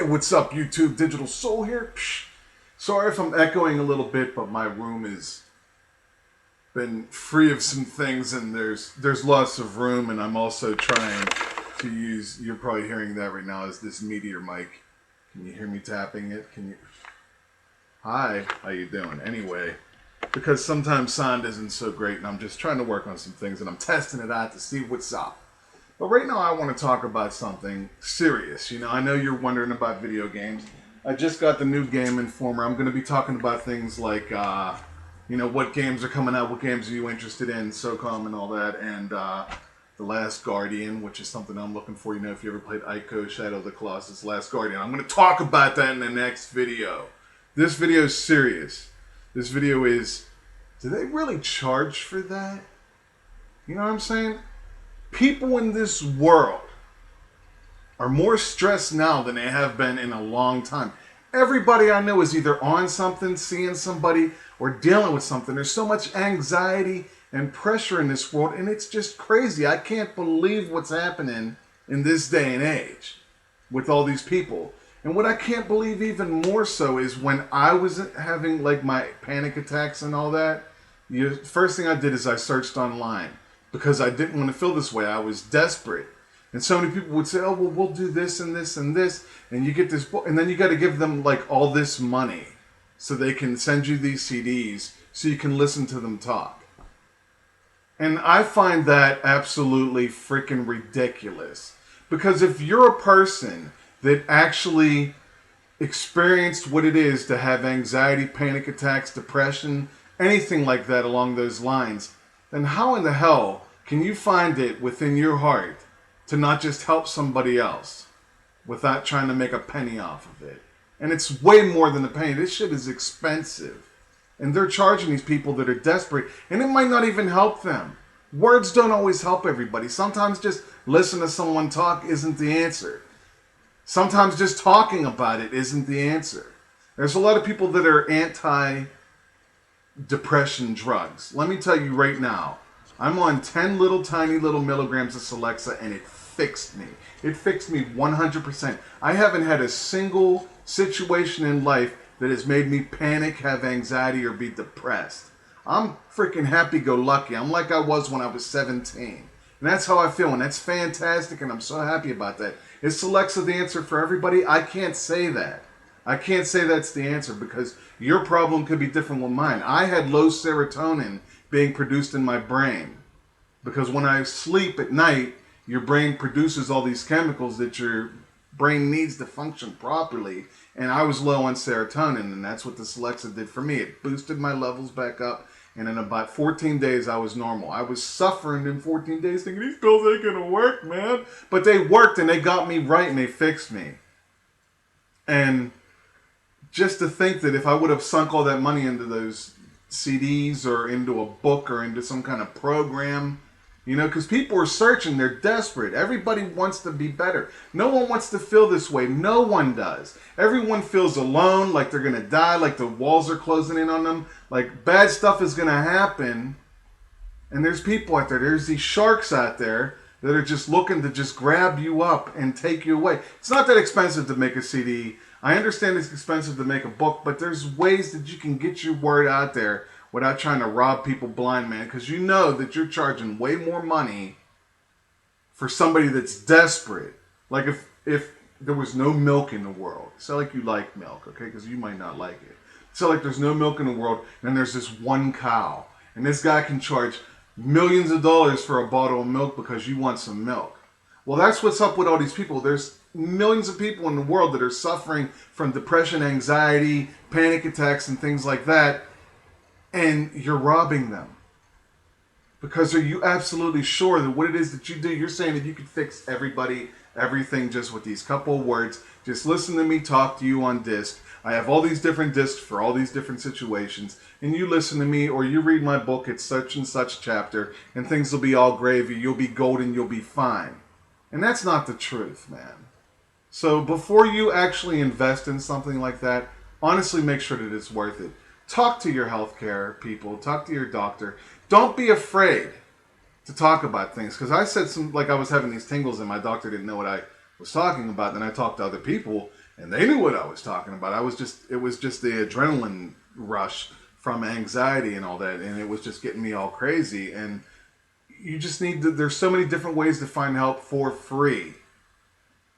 What's up, YouTube? Digital Soul here. Psh. Sorry if I'm echoing a little bit, but my room has been free of some things, and there's lots of room, and I'm also trying to use. You're probably hearing that right now. Is this meteor mic? Can you hear me tapping it? Can you? Hi, how you doing? Anyway, because sometimes sound isn't so great, and I'm just trying to work on some things, and I'm testing it out to see what's up. But right now I want to talk about something serious. You know, I know you're wondering about video games. I just got the new Game Informer. I'm going to be talking about things like, what games are coming out, what games are you interested in, SOCOM and all that, and The Last Guardian, which is something I'm looking for. You know, if you ever played Ico, Shadow of the Colossus, Last Guardian. I'm going to talk about that in the next video. This video is serious. This video is, do they really charge for that? You know what I'm saying? People in this world are more stressed now than they have been in a long time. Everybody I know is either on something, seeing somebody, or dealing with something. There's so much anxiety and pressure in this world, and it's just crazy. I can't believe what's happening in this day and age with all these people. And what I can't believe even more so is when I was having like my panic attacks and all that, the first thing I did is I searched online. Because I didn't want to feel this way. I was desperate. And so many people would say, oh, well, we'll do this and this and this. And you get this book. And then you got to give them like all this money so they can send you these CDs so you can listen to them talk. And I find that absolutely freaking ridiculous. Because if you're a person that actually experienced what it is to have anxiety, panic attacks, depression, anything like that along those lines, then how in the hell can you find it within your heart to not just help somebody else without trying to make a penny off of it? And it's way more than a penny. This shit is expensive. And they're charging these people that are desperate, and it might not even help them. Words don't always help everybody. Sometimes just listen to someone talk isn't the answer. Sometimes just talking about it isn't the answer. There's a lot of people that are anti-depression drugs. Let me tell you right now, I'm on 10 tiny little milligrams of Celexa, and it fixed me. It fixed me 100%. I haven't had a single situation in life that has made me panic, have anxiety, or be depressed. I'm freaking happy-go-lucky. I'm like I was when I was 17. And that's how I feel, and that's fantastic, and I'm so happy about that. Is Celexa the answer for everybody? I can't say that. I can't say that's the answer because your problem could be different with mine. I had low serotonin being produced in my brain because when I sleep at night, your brain produces all these chemicals that your brain needs to function properly, and I was low on serotonin, and that's what the Celexa did for me. It boosted my levels back up, and in about 14 days, I was normal. I was suffering in 14 days thinking, these pills ain't gonna work, man. But they worked, and they got me right, and they fixed me. And just to think that if I would have sunk all that money into those CDs or into a book or into some kind of program, you know, because people are searching, they're desperate. Everybody wants to be better. No one wants to feel this way. No one does. Everyone feels alone, like they're going to die, like the walls are closing in on them, like bad stuff is going to happen. And there's people out there, there's these sharks out there that are just looking to just grab you up and take you away. It's not that expensive to make a CD. I understand it's expensive to make a book, but there's ways that you can get your word out there without trying to rob people blind, man, because you know that you're charging way more money for somebody that's desperate. Like if there was no milk in the world. So like you like milk, okay, because you might not like it. So like there's no milk in the world, and then there's this one cow, and this guy can charge millions of dollars for a bottle of milk because you want some milk. Well, that's what's up with all these people. There's millions of people in the world that are suffering from depression, anxiety, panic attacks, and things like that, and you're robbing them. Because are you absolutely sure that what it is that you do, you're saying that you could fix everybody, everything just with these couple of words. Just listen to me talk to you on disc. I have all these different discs for all these different situations, and you listen to me or you read my book at such and such chapter, and things will be all gravy. You'll be golden. You'll be fine. And that's not the truth, man. So before you actually invest in something like that, honestly make sure that it's worth it. Talk to your healthcare people. Talk to your doctor. Don't be afraid to talk about things. Because I said I was having these tingles and my doctor didn't know what I was talking about. Then I talked to other people And they knew what I was talking about. It was just the adrenaline rush from anxiety and all that. And it was just getting me all crazy. And you just need to, there's so many different ways to find help for free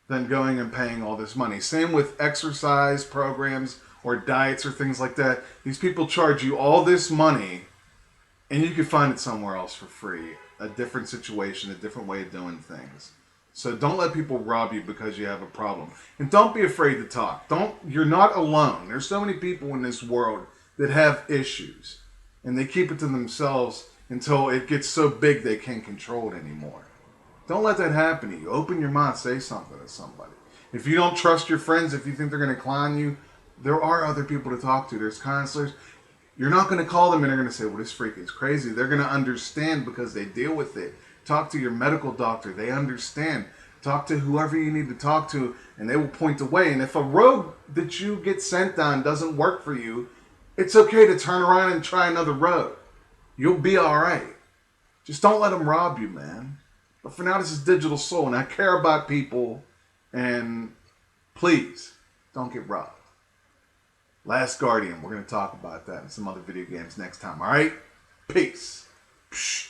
than going and paying all this money. Same with exercise programs or diets or things like that. These people charge you all this money and you could find it somewhere else for free. A different situation, a different way of doing things. So don't let people rob you because you have a problem. And don't be afraid to talk. You're not alone. There's so many people in this world that have issues. And they keep it to themselves until it gets so big they can't control it anymore. Don't let that happen to you. Open your mouth, say something to somebody. If you don't trust your friends, if you think they're going to clown you, there are other people to talk to. There's counselors. You're not going to call them and they're going to say, well, this freak is crazy. They're going to understand because they deal with it. Talk to your medical doctor. They understand. Talk to whoever you need to talk to and they will point the way. And if a road that you get sent down doesn't work for you, it's okay to turn around and try another road. You'll be all right. Just don't let them rob you, man. But for now, this is Digital Soul, and I care about people, and please, don't get robbed. Last Guardian, we're going to talk about that and some other video games next time, all right? Peace. Psh.